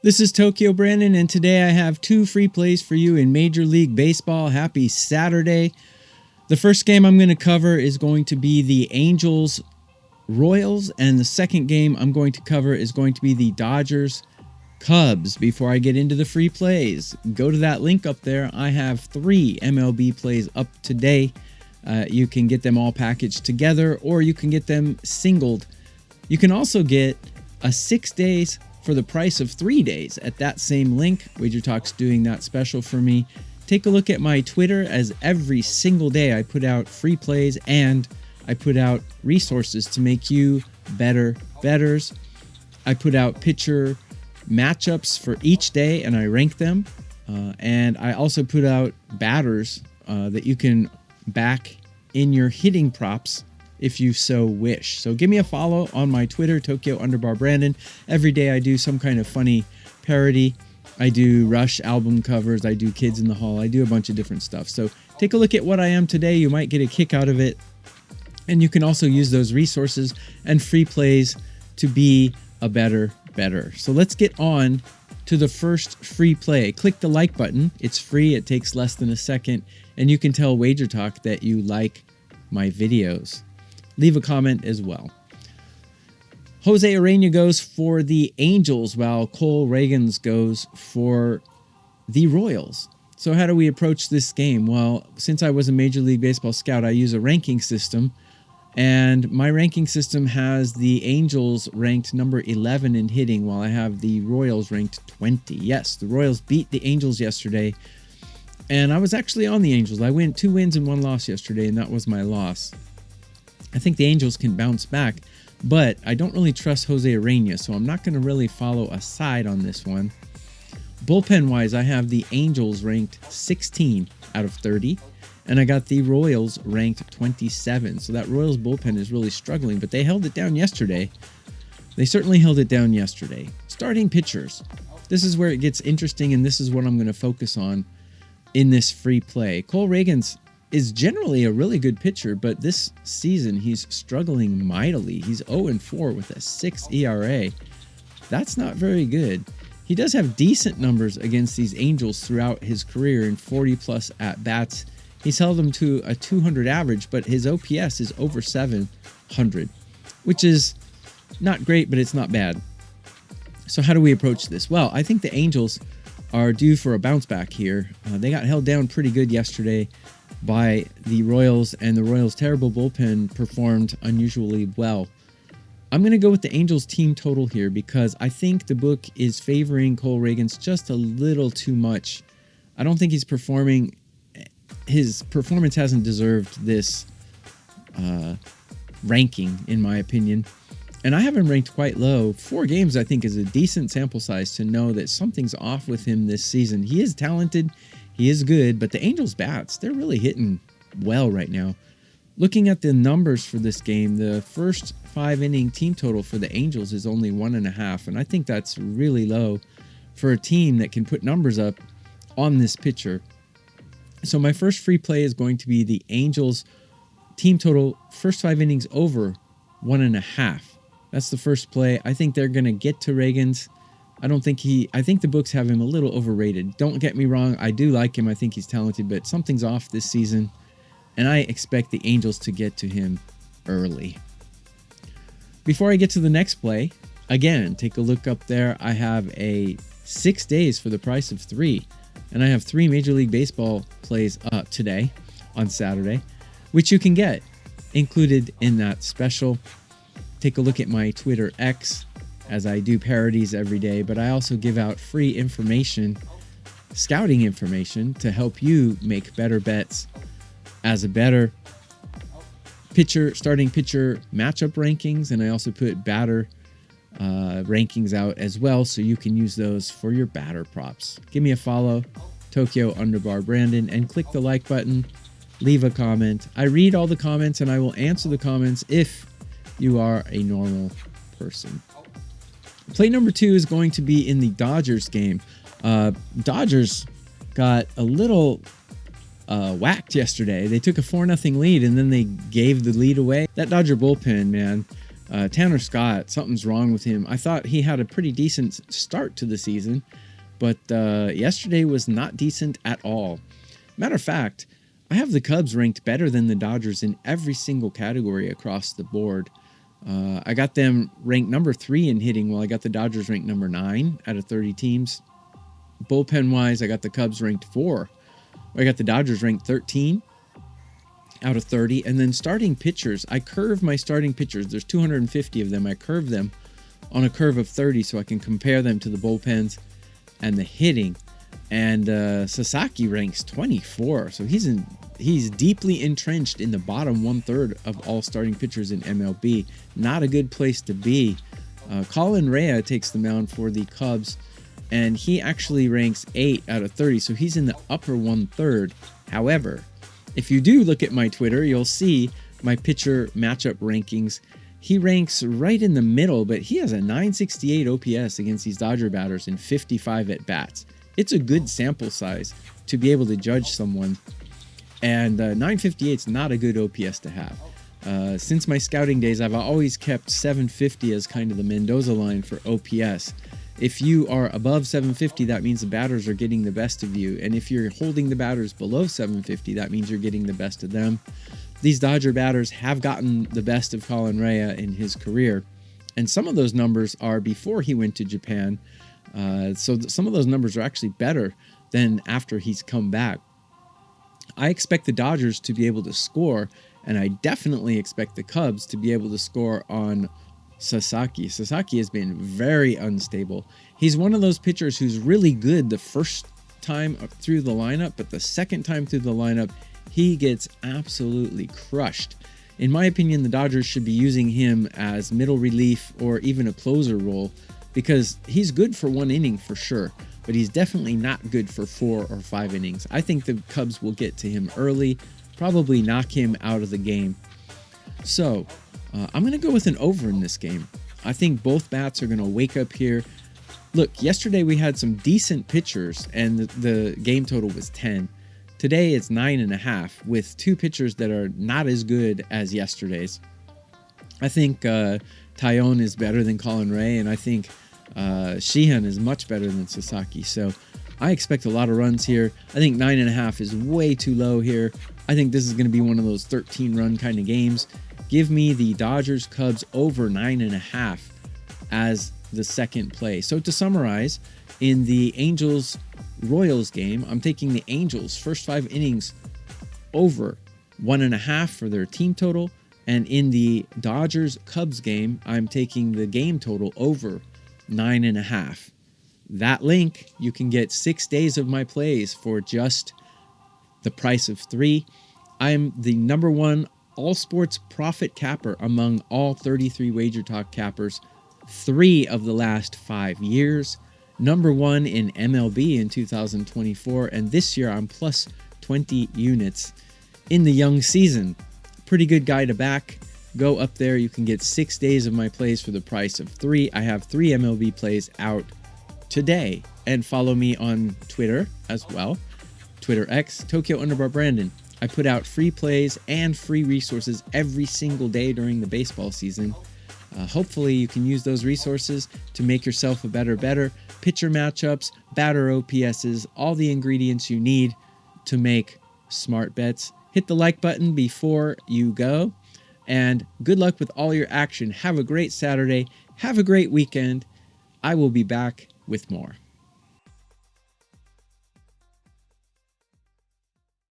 This is Tokyo Brandon, and today I have two free plays for you in Major League Baseball. Happy Saturday. The first game I'm going to cover is going to be the Angels Royals, and the second game I'm going to cover is going to be the Dodgers Cubs. Before I get into the free plays, go to that link up there. I have 3 MLB plays up today. You can get them all packaged together, or you can get them singled. You can also get a 6 days for the price of 3 days at that same link. WagerTalk's doing that special for me. Take a look at my Twitter, as every single day I put out free plays and I put out resources to make you better bettors. I put out pitcher matchups for each day and I rank them. And I also put out batters that you can back in your hitting props if you so wish. So give me a follow on my Twitter, Tokyo_Brandon. Every day I do some kind of funny parody. I do Rush album covers. I do Kids in the Hall. I do a bunch of different stuff. So take a look at what I am today. You might get a kick out of it. And you can also use those resources and free plays to be a better bettor. So let's get on to the first free play. Click the like button. It's free. It takes less than a second. And you can tell WagerTalk that you like my videos. Leave a comment as well. Jose Urena goes for the Angels, while Cole Ragans goes for the Royals. So how do we approach this game? Well, since I was a Major League Baseball scout, I use a ranking system. And my ranking system has the Angels ranked number 11 in hitting, while I have the Royals ranked 20. Yes, the Royals beat the Angels yesterday. And I was actually on the Angels. I went 2 wins and 1 loss yesterday, and that was my loss. I think the Angels can bounce back, but I don't really trust Jose Urena, so I'm not going to really follow a side on this one. Bullpen-wise, I have the Angels ranked 16 out of 30, and I got the Royals ranked 27. So that Royals bullpen is really struggling, but they held it down yesterday. They certainly held it down yesterday. Starting pitchers. This is where it gets interesting, and this is what I'm going to focus on in this free play. Cole Ragans is generally a really good pitcher, but this season he's struggling mightily. He's 0-4 with a 6 ERA. That's not very good. He does have decent numbers against these Angels throughout his career in 40-plus at-bats. He's held them to a 200 average, but his OPS is over 700, which is not great, but it's not bad. So how do we approach this? Well, I think the Angels are due for a bounce back here. They got held down pretty good yesterday by the Royals, and the Royals' terrible bullpen performed unusually well. I'm going to go with the Angels team total here because I think the book is favoring Cole Ragans just a little too much. I don't think he's performing. His performance hasn't deserved this ranking, in my opinion. And I have him ranked quite low. 4 games, I think, is a decent sample size to know that something's off with him this season. He is talented. He is good, but the Angels bats, they're really hitting well right now. Looking at the numbers for this game, the first 5-inning team total for the Angels is only 1.5, and I think that's really low for a team that can put numbers up on this pitcher. So my first free play is going to be the Angels team total, first 5 innings over 1.5. That's the first play. I think they're going to get to Ragans. I think the books have him a little overrated. Don't get me wrong, I do like him. I think he's talented, but something's off this season, and I expect the Angels to get to him early. Before I get to the next play, again, take a look up there. I have a 6 days for the price of 3, and I have 3 Major League Baseball plays up today on Saturday, which you can get included in that special. Take a look at my Twitter X, as I do parodies every day, but I also give out free information, scouting information, to help you make better bets as a bettor. Starting pitcher matchup rankings, and I also put batter rankings out as well, so you can use those for your batter props. Give me a follow, Tokyo_Brandon, and click the like button. Leave a comment. I read all the comments, and I will answer the comments if you are a normal person. Play number 2 is going to be in the Dodgers game. Dodgers got a little whacked yesterday. They took a 4-0 lead, and then they gave the lead away. That Dodger bullpen, man, Tanner Scott, something's wrong with him. I thought he had a pretty decent start to the season, but yesterday was not decent at all. Matter of fact, I have the Cubs ranked better than the Dodgers in every single category across the board. I got them ranked number 3 in hitting, while I got the Dodgers ranked number 9 out of 30 teams. Bullpen-wise, I got the Cubs ranked 4. I got the Dodgers ranked 13 out of 30. And then starting pitchers, I curve my starting pitchers. There's 250 of them. I curve them on a curve of 30 so I can compare them to the bullpens and the hitting. And Sasaki ranks 24. So he's deeply entrenched in the bottom 1/3 of all starting pitchers in MLB. Not a good place to be. Colin Rea takes the mound for the Cubs, and he actually ranks 8 out of 30, so he's in the upper 1/3. However, if you do look at my Twitter, you'll see my pitcher matchup rankings. He ranks right in the middle, but he has a 968 OPS against these Dodger batters in 55 at-bats. It's a good sample size to be able to judge someone, and 958 is not a good OPS to have. Since my scouting days, I've always kept 750 as kind of the Mendoza line for OPS. If you are above 750, that means the batters are getting the best of you. And if you're holding the batters below 750, that means you're getting the best of them. These Dodger batters have gotten the best of Colin Rea in his career. And some of those numbers are before he went to Japan. So some of those numbers are actually better than after he's come back. I expect the Dodgers to be able to score, and I definitely expect the Cubs to be able to score on Sasaki. Sasaki has been very unstable. He's one of those pitchers who's really good the first time through the lineup, but the second time through the lineup, he gets absolutely crushed. In my opinion, the Dodgers should be using him as middle relief or even a closer role, because he's good for 1 inning for sure, but he's definitely not good for 4 or 5 innings. I think the Cubs will get to him early, probably knock him out of the game. So I'm going to go with an over in this game. I think both bats are going to wake up here. Look, yesterday we had some decent pitchers, and the game total was 10. Today it's 9.5, with 2 pitchers that are not as good as yesterday's. I think Tyone is better than Colin Rea, and I think Sheehan is much better than Sasaki. So I expect a lot of runs here. I think 9.5 is way too low here. I think this is going to be one of those 13-run kind of games. Give me the Dodgers Cubs over 9.5 as the second play. So to summarize, in the Angels Royals game, I'm taking the Angels first 5 innings over 1.5 for their team total. And in the Dodgers Cubs game, I'm taking the game total over 9.5. That link, you can get 6 days of my plays for just the price of 3. I'm the #1 all sports profit capper among all 33 WagerTalk cappers 3 of the last 5 years. #1 in MLB in 2024, and this year I'm plus 20 units in the young season. Pretty good guy to back. Go up there. You can get 6 days of my plays for the price of 3. I have 3 MLB plays out today. And follow me on Twitter as well. Twitter X, Tokyo_Brandon. I put out free plays and free resources every single day during the baseball season. Hopefully you can use those resources to make yourself a better pitcher matchups, batter OPSs, all the ingredients you need to make smart bets. Hit the like button before you go, and good luck with all your action. Have a great Saturday. Have a great weekend. I will be back with more.